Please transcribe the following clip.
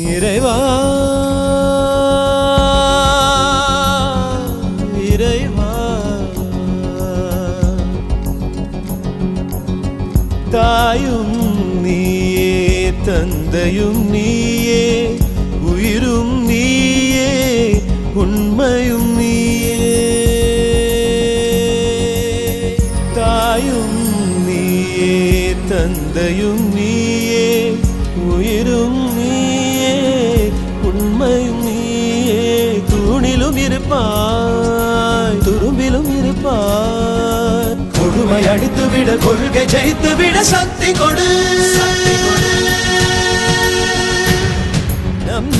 இறைவா இறைவா தாயும் நீயே தந்தையும் நீயே உயிரும் நீயே உண்மையும் நீயே தாயும் நீயே தந்தையும் நீயே உயிரும் நீயே உண்மையும் நீயே தூணிலும் இருப்பாய் துரும்பிலும் இருப்பாய் கொடுமை அடித்துவிட கொள்கை ஜெயித்துவிட சக்தி கொடு நம்